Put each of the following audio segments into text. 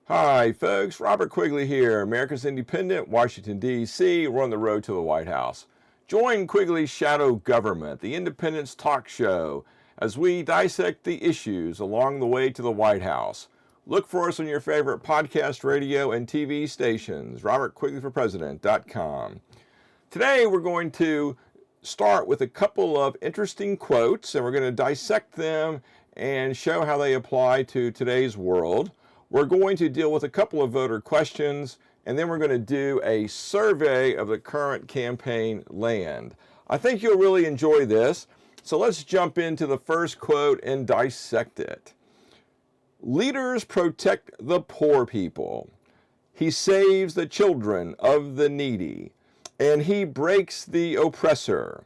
Hi, folks. Robert Quigley here, America's Independent, Washington, D.C. We're on the road to the White House. Join Quigley's Shadow Government, the Independence Talk Show, as we dissect the issues along the way to the White House. Look for us on your favorite podcast, radio, and TV stations. RobertQuigleyForPresident.com. Today, we're going to start with a couple of interesting quotes, and we're going to dissect them and show how they apply to today's world. We're going to deal with a couple of voter questions, and then we're going to do a survey of the current campaign land. I think you'll really enjoy this. So let's jump into the first quote and dissect it. Leaders protect the poor people. He saves the children of the needy, and he breaks the oppressor.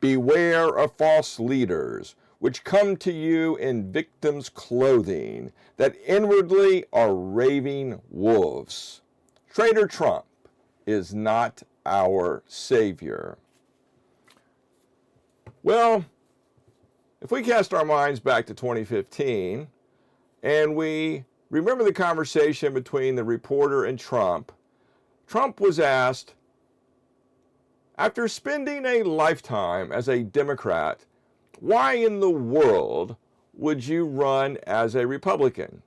Beware of false leaders, which come to you in victims' clothing, that inwardly are raving wolves. Traitor Trump is not our savior. Well, if we cast our minds back to 2015, and we remember the conversation between the reporter and Trump, Trump was asked, after spending a lifetime as a Democrat, why in the world would you run as a Republican?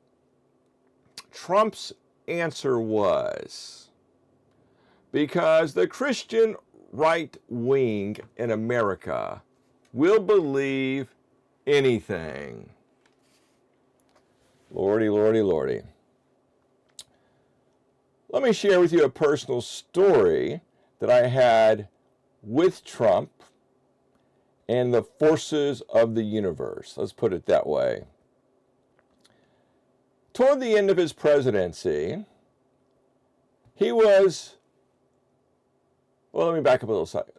Trump's answer was, because the Christian right wing in America will believe anything. Lordy, lordy, lordy. Let me share with you a personal story that I had with Trump and the forces of the universe. Let's put it that way. Toward the end of his presidency, let me back up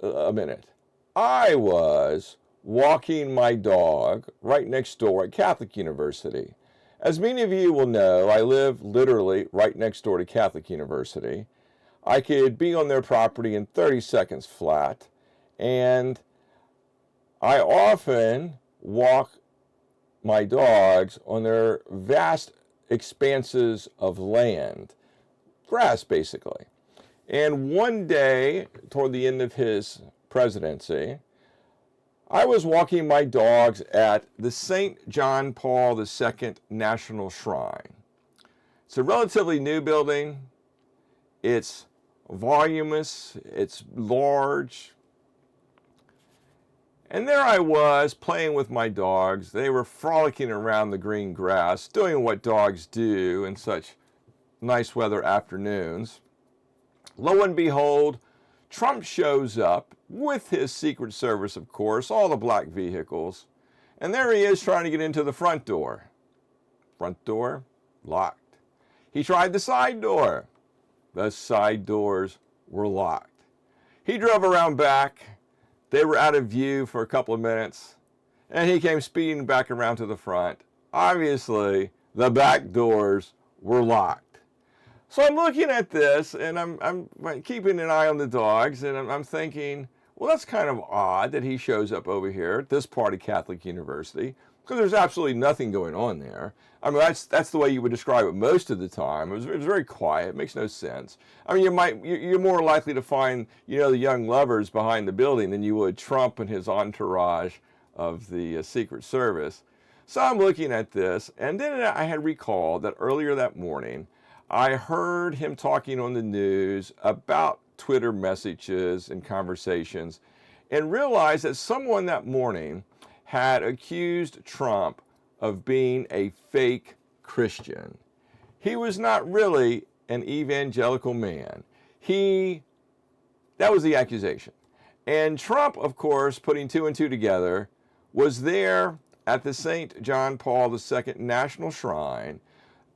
a minute. I was walking my dog right next door at Catholic University. As many of you will know, I live literally right next door to Catholic University. I could be on their property in 30 seconds flat, and I often walk my dogs on their vast expanses of land, grass basically. And one day, toward the end of his presidency, I was walking my dogs at the St. John Paul II National Shrine. It's a relatively new building. It's voluminous, it's large. And there I was playing with my dogs. They were frolicking around the green grass, doing what dogs do in such nice weather afternoons. Lo and behold, Trump shows up with his Secret Service, of course, all the black vehicles. And there he is trying to get into the front door. Front door, locked. He tried the side door. The side doors were locked. He drove around back. They were out of view for a couple of minutes, and he came speeding back around to the front. Obviously, the back doors were locked. So I'm looking at this, and I'm keeping an eye on the dogs, and I'm thinking, well, that's kind of odd that he shows up over here at this part of Catholic University, because there's absolutely nothing going on there. I mean, that's the way you would describe it most of the time. It was very quiet. It makes no sense. I mean, you're more likely to find, the young lovers behind the building than you would Trump and his entourage of the Secret Service. So I'm looking at this, and then I had recalled that earlier that morning, I heard him talking on the news about Twitter messages and conversations, and realized that someone that morning had accused Trump of being a fake Christian. He was not really an evangelical man. That was the accusation. And Trump, of course, putting two and two together, was there at the St. John Paul II National Shrine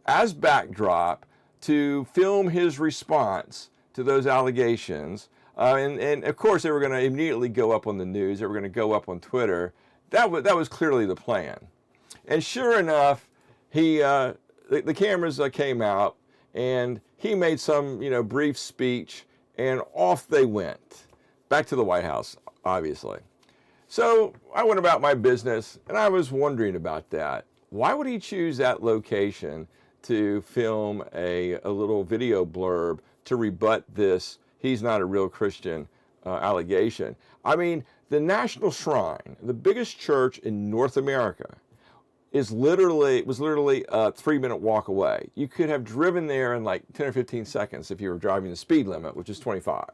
as backdrop to film his response to those allegations. And of course, they were going to immediately go up on the news. They were going to go up on Twitter. That was clearly the plan. And sure enough, the cameras came out, and he made some, brief speech, and off they went. Back to the White House, obviously. So I went about my business, and I was wondering about that. Why would he choose that location to film a little video blurb to rebut this "he's not a real Christian" allegation. I mean, the National Shrine, the biggest church in North America, was literally a 3-minute walk away. You could have driven there in like 10 or 15 seconds if you were driving the speed limit, which is 25.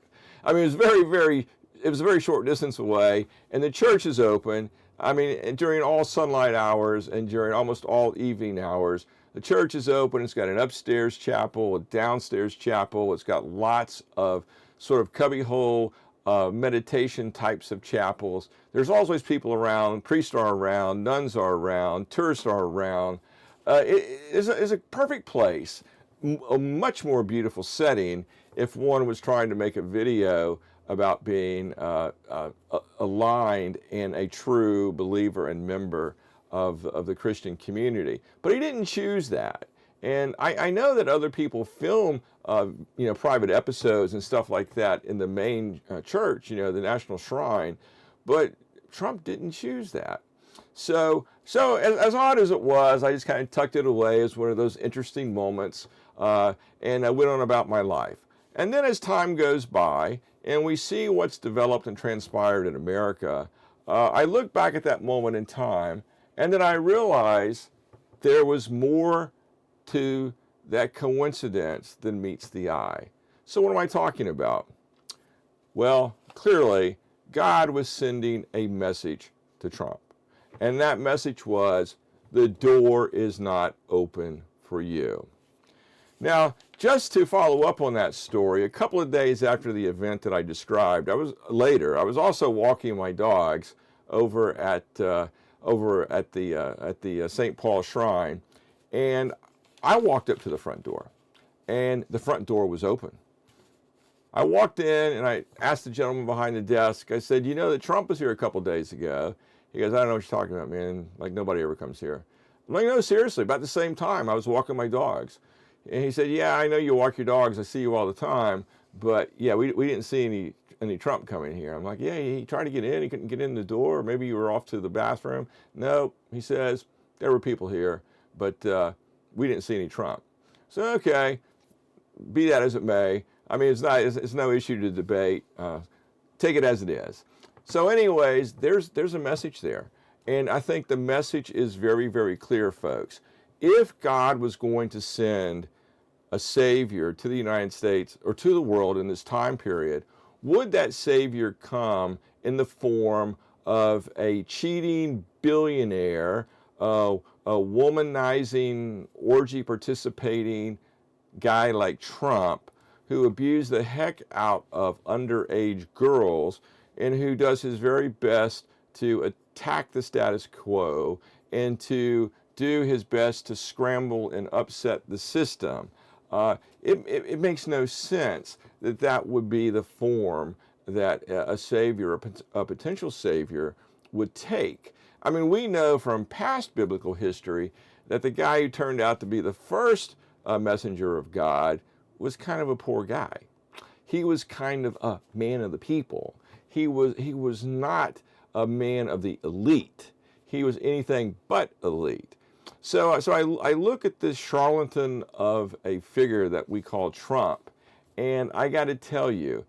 I mean, it was a very short distance away, and the church is open. I mean, during all sunlight hours and during almost all evening hours, the church is open. It's got an upstairs chapel, a downstairs chapel. It's got lots of sort of cubbyhole meditation types of chapels. There's always people around, priests are around, nuns are around, tourists are around. It's a perfect place, a much more beautiful setting if one was trying to make a video about being aligned and a true believer and member of the Christian community. But he didn't choose that. And I know that other people film, private episodes and stuff like that in the main church, the National Shrine, but Trump didn't choose that. So as odd as it was, I just kind of tucked it away as one of those interesting moments, and I went on about my life. And then as time goes by, and we see what's developed and transpired in America, I look back at that moment in time, and then I realize there was more to that coincidence than meets the eye. So what am I talking about? Well, clearly, God was sending a message to Trump. And that message was, the door is not open for you. Now, just to follow up on that story, a couple of days after the event that I described, I was also walking my dogs over at the St. Paul Shrine, and I walked up to the front door, and the front door was open. I walked in, and I asked the gentleman behind the desk, I said, you know that Trump was here a couple days ago? He goes, I don't know what you're talking about, man. Like, nobody ever comes here. I'm like, no, seriously, about the same time, I was walking my dogs. And he said, yeah, I know you walk your dogs. I see you all the time. But, yeah, we didn't see any Trump coming here. I'm like, yeah, he tried to get in. He couldn't get in the door. Maybe you were off to the bathroom. No, he says, there were people here, but we didn't see any Trump. So, okay, be that as it may. I mean, it's no issue to debate. Take it as it is. So anyways, there's a message there. And I think the message is very, very clear, folks. If God was going to send a Savior to the United States or to the world in this time period, would that Savior come in the form of a cheating billionaire, a womanizing, orgy participating guy like Trump, who abused the heck out of underage girls and who does his very best to attack the status quo and to do his best to scramble and upset the system? It makes no sense that would be the form that a savior, a potential savior, would take. I mean, we know from past biblical history that the guy who turned out to be the first messenger of God was kind of a poor guy. He was kind of a man of the people. He was not a man of the elite. He was anything but elite. So I look at this charlatan of a figure that we call Trump, and I got to tell you,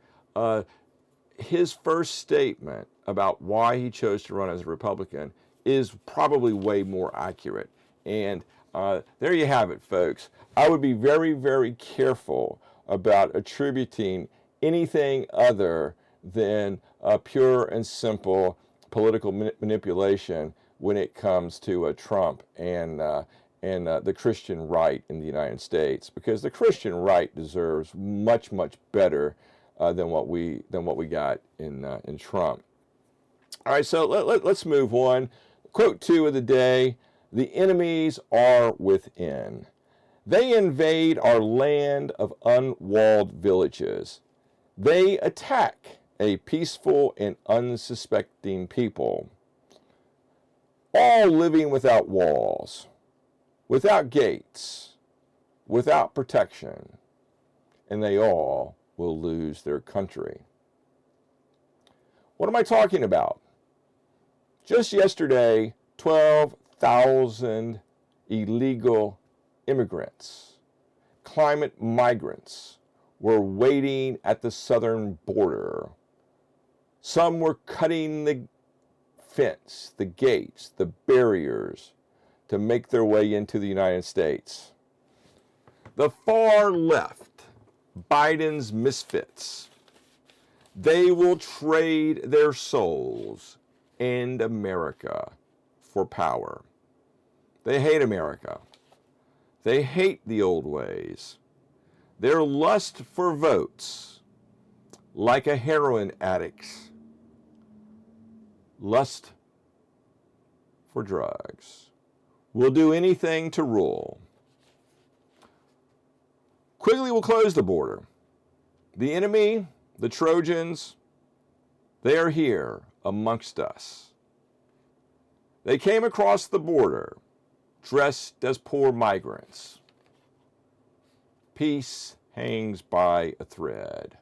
his first statement about why he chose to run as a Republican is probably way more accurate. And there you have it, folks. I would be very, very careful about attributing anything other than pure and simple political manipulation when it comes to Trump and the Christian right in the United States, because the Christian right deserves much, much better than what we got in Trump. All right, so let's move on. Quote 2 of the day: the enemies are within. They invade our land of unwalled villages. They attack a peaceful and unsuspecting people, all living without walls, without gates, without protection, and they all will lose their country. What am I talking about? Just yesterday, 12,000 illegal immigrants, climate migrants were waiting at the southern border. Some were cutting the fence, the gates, the barriers to make their way into the United States. The far left, Biden's misfits, they will trade their souls and America for power. They hate America. They hate the old ways. Their lust for votes, like a heroin addict's lust for drugs, will do anything to rule. Quigley will close the border. The enemy, the Trojans, they are here amongst us. They came across the border dressed as poor migrants. Peace hangs by a thread.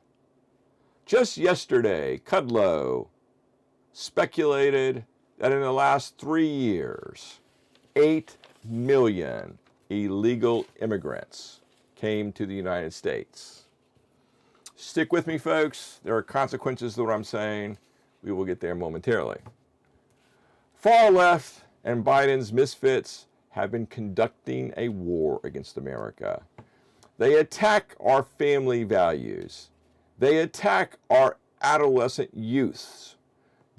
Just yesterday, Kudlow speculated that in the last 3 years, 8 million illegal immigrants came to the United States. Stick with me, folks. There are consequences to what I'm saying. We will get there momentarily. Far left and Biden's misfits have been conducting a war against America. They attack our family values. They attack our adolescent youths,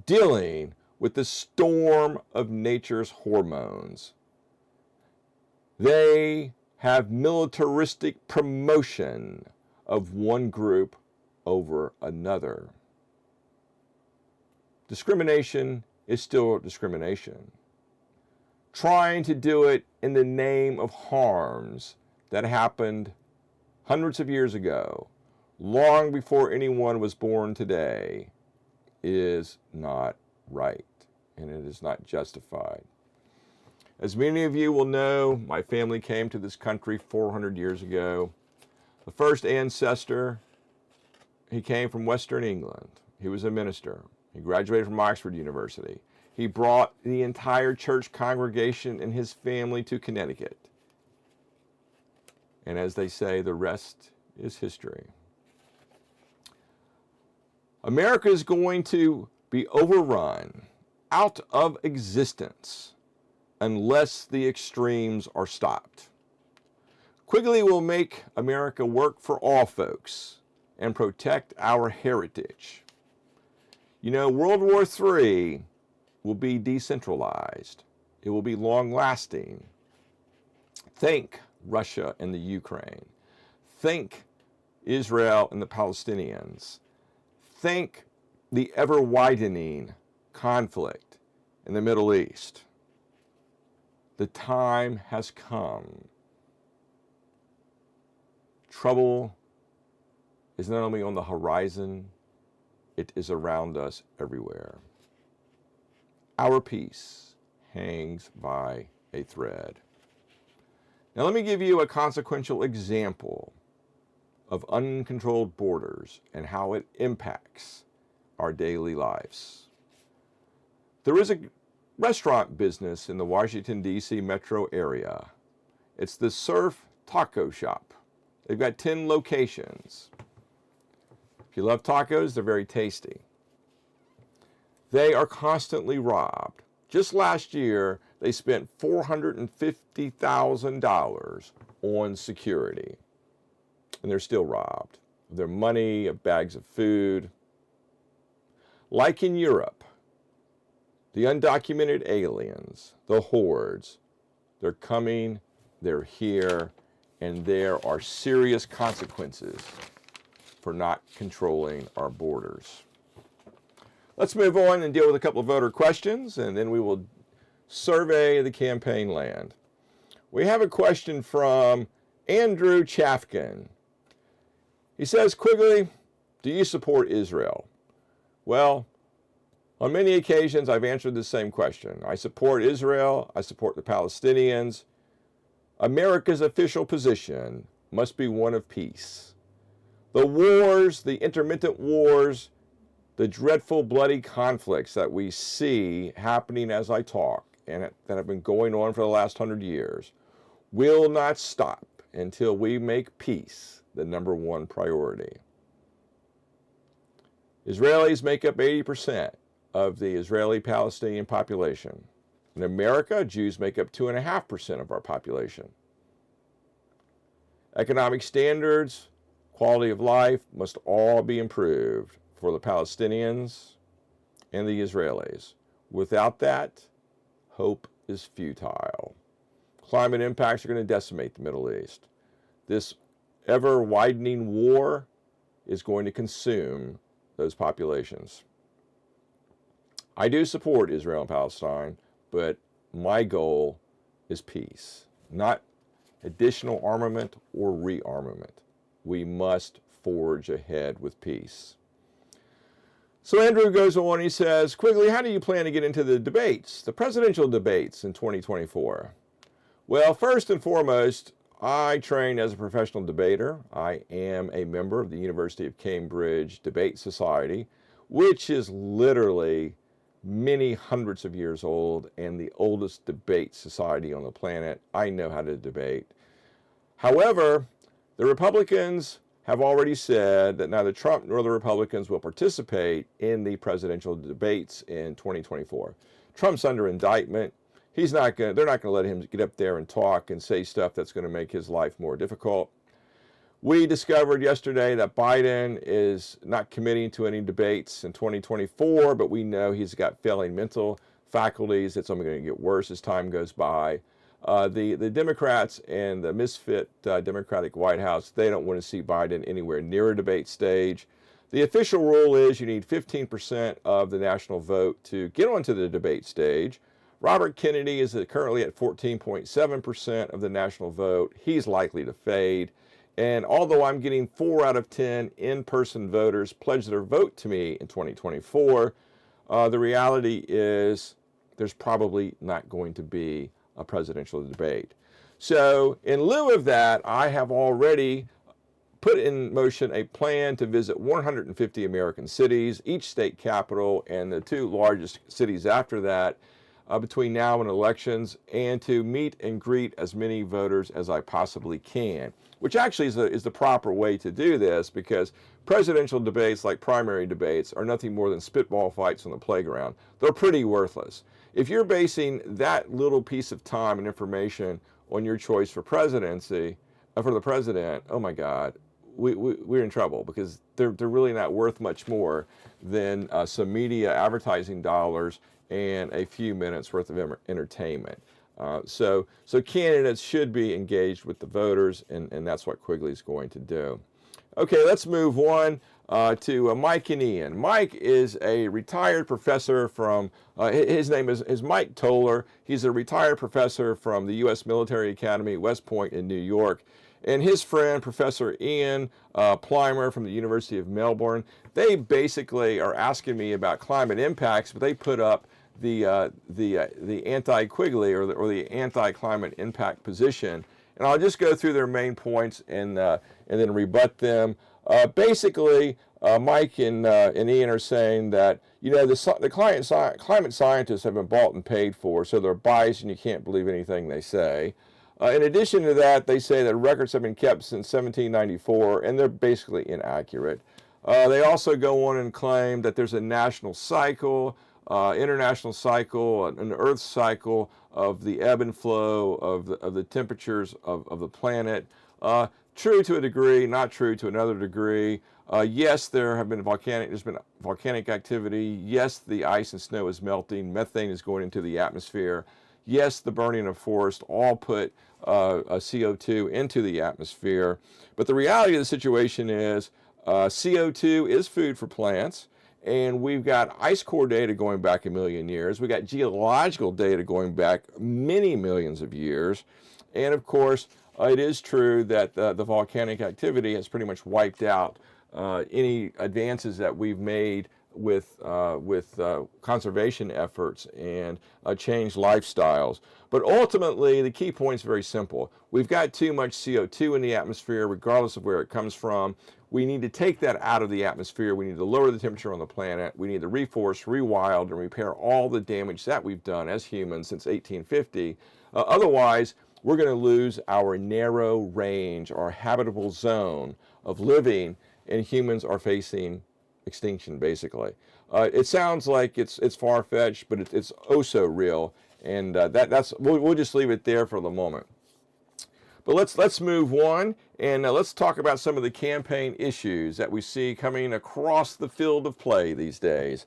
dealing with the storm of nature's hormones. They have militaristic promotion of one group over another. Discrimination is still discrimination. Trying to do it in the name of harms that happened hundreds of years ago, long before anyone was born today, is not right, and it is not justified. As many of you will know, my family came to this country 400 years ago. The first ancestor, he came from Western England. He was a minister. He graduated from Oxford University. He brought the entire church congregation and his family to Connecticut. And as they say, the rest is history. America is going to be overrun, out of existence, unless the extremes are stopped. Quigley will make America work for all folks and protect our heritage. You know, World War III will be decentralized. It will be long-lasting. Think Russia and the Ukraine. Think Israel and the Palestinians. Think the ever-widening conflict in the Middle East. The time has come. Trouble is not only on the horizon, it is around us everywhere. Our peace hangs by a thread. Now let me give you a consequential example of uncontrolled borders and how it impacts our daily lives. There is a restaurant business in the Washington, D.C. metro area. It's the Surf Taco Shop. They've got 10 locations. If you love tacos, they're very tasty. They are constantly robbed. Just last year, they spent $450,000 on security, and they're still robbed of their money, of bags of food. Like in Europe, the undocumented aliens, the hordes, they're coming, they're here, and there are serious consequences for not controlling our borders. Let's move on and deal with a couple of voter questions, and then we will survey the campaign land. We have a question from Andrew Chafkin. He says, Quigley, do you support Israel? Well, on many occasions, I've answered the same question. I support Israel. I support the Palestinians. America's official position must be one of peace. The wars, the intermittent wars, the dreadful bloody conflicts that we see happening as I talk and that have been going on for the last 100 years will not stop until we make peace the number one priority. Israelis make up 80% of the Israeli-Palestinian population. In America, Jews make up 2.5% of our population. Economic standards, quality of life must all be improved for the Palestinians and the Israelis. Without that, hope is futile. Climate impacts are going to decimate the Middle East. This ever-widening war is going to consume those populations. I do support Israel and Palestine, but my goal is peace, not additional armament or rearmament. We must forge ahead with peace. So Andrew goes on, he says, Quigley, how do you plan to get into the debates, the presidential debates in 2024? Well, first and foremost, I train as a professional debater. I am a member of the University of Cambridge Debate Society, which is literally many hundreds of years old and the oldest debate society on the planet. I know how to debate. However, the Republicans have already said that neither Trump nor the Republicans will participate in the presidential debates in 2024. Trump's under indictment. They're not going to let him get up there and talk and say stuff that's going to make his life more difficult. We discovered yesterday that Biden is not committing to any debates in 2024, but we know he's got failing mental faculties. It's only going to get worse as time goes by. The Democrats and the misfit Democratic White House, they don't want to see Biden anywhere near a debate stage. The official rule is you need 15% of the national vote to get onto the debate stage. Robert Kennedy is currently at 14.7% of the national vote. He's likely to fade. And although I'm getting 4 out of 10 in-person voters pledge their vote to me in 2024, the reality is there's probably not going to be a presidential debate. So in lieu of that, I have already put in motion a plan to visit 150 American cities, each state capital, and the 2 largest cities after that, between now and elections, and to meet and greet as many voters as I possibly can, which actually is the proper way to do this, because presidential debates, like primary debates, are nothing more than spitball fights on the playground. They're pretty worthless. If you're basing that little piece of time and information on your choice for presidency, for the president, oh my God, we're in trouble, because they're really not worth much more than some media advertising dollars and a few minutes worth of entertainment. So candidates should be engaged with the voters, and that's what Quigley's going to do. Okay, let's move on to Mike and Ian. Mike is a retired professor from, his name is Mike Toller. He's a retired professor from the U.S. Military Academy, West Point in New York. And his friend, Professor Ian Plimer from the University of Melbourne, they basically are asking me about climate impacts, but they put up the anti-Quigley or the anti-climate impact position. And I'll just go through their main points and then rebut them. Basically, Mike and Ian are saying that, you know, the climate scientists have been bought and paid for, so they're biased and you can't believe anything they say. In addition to that, they say that records have been kept since 1794, and they're basically inaccurate. They also go on and claim that there's a national cycle, international cycle, an Earth cycle of the ebb and flow of the temperatures of the planet. True to a degree, not true to another degree. Yes, there's been volcanic activity. Yes, the ice and snow is melting. Methane is going into the atmosphere. Yes, the burning of forest all put CO2 into the atmosphere. But the reality of the situation is CO2 is food for plants. And we've got ice core data going back 1 million years. We've got geological data going back many millions of years. And of course, it is true that the volcanic activity has pretty much wiped out any advances that we've made with conservation efforts and changed lifestyles. But ultimately, the key point is very simple. We've got too much CO2 in the atmosphere, regardless of where it comes from. We need to take that out of the atmosphere. We need to lower the temperature on the planet. We need to reforest, rewild, and repair all the damage that we've done as humans since 1850. Otherwise, we're going to lose our narrow range, our habitable zone of living, and humans are facing extinction, basically. It sounds like it's far-fetched, but it's oh so real, and we'll just leave it there for the moment. But let's move on, and let's talk about some of the campaign issues that we see coming across the field of play these days.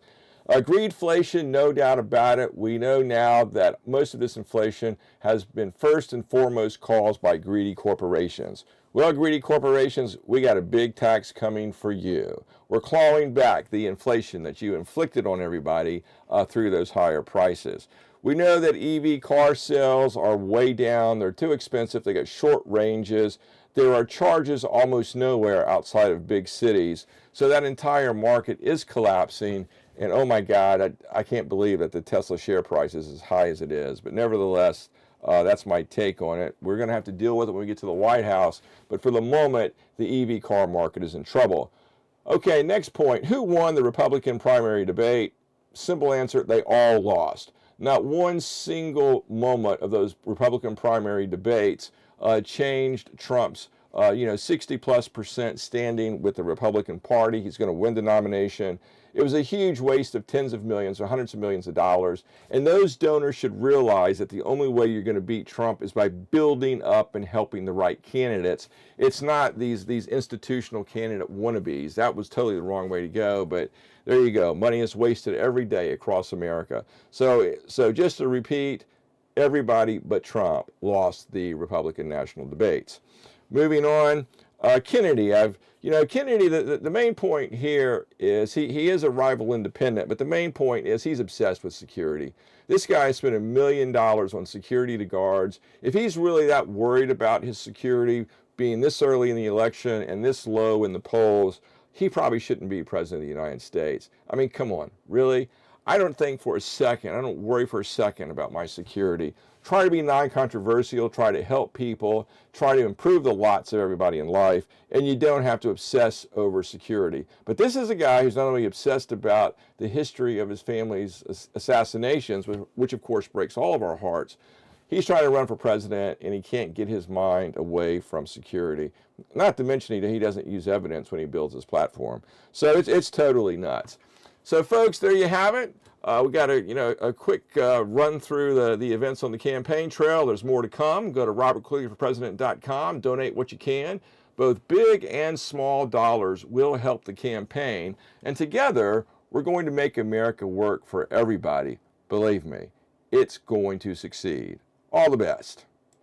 Greedflation, no doubt about it. We know now that most of this inflation has been first and foremost caused by greedy corporations. Well, greedy corporations, we got a big tax coming for you. We're clawing back the inflation that you inflicted on everybody through those higher prices. We know that EV car sales are way down. They're too expensive. They got short ranges. There are charges almost nowhere outside of big cities. So that entire market is collapsing. And oh my God, I can't believe that the Tesla share price is as high as it is. But nevertheless, that's my take on it. We're going to have to deal with it when we get to the White House. But for the moment, the EV car market is in trouble. Okay, next point. Who won the Republican primary debate? Simple answer, they all lost. Not one single moment of those Republican primary debates changed Trump's 60+% standing with the Republican Party. He's going to win the nomination. It was a huge waste of tens of millions or hundreds of millions of dollars. And those donors should realize that the only way you're going to beat Trump is by building up and helping the right candidates. It's not these institutional candidate wannabes. That was totally the wrong way to go. But there you go. Money is wasted every day across America. So just to repeat, everybody but Trump lost the Republican national debates. Moving on, Kennedy. Kennedy, the main point here is he is a rival independent, but the main point is he's obsessed with security. This guy spent $1 million on security to guards. If he's really that worried about his security being this early in the election and this low in the polls, he probably shouldn't be president of the United States. I mean, come on, really? I don't worry for a second about my security. Try to be non-controversial, try to help people, try to improve the lots of everybody in life, and you don't have to obsess over security. But this is a guy who's not only obsessed about the history of his family's assassinations, which of course breaks all of our hearts. He's trying to run for president, and he can't get his mind away from security. Not to mention he doesn't use evidence when he builds his platform. So it's totally nuts. So folks, there you have it. We got a quick run through the events on the campaign trail. There's more to come. Go to robertquigleyforpresident.com. Donate what you can. Both big and small dollars will help the campaign. And together, we're going to make America work for everybody. Believe me, it's going to succeed. All the best.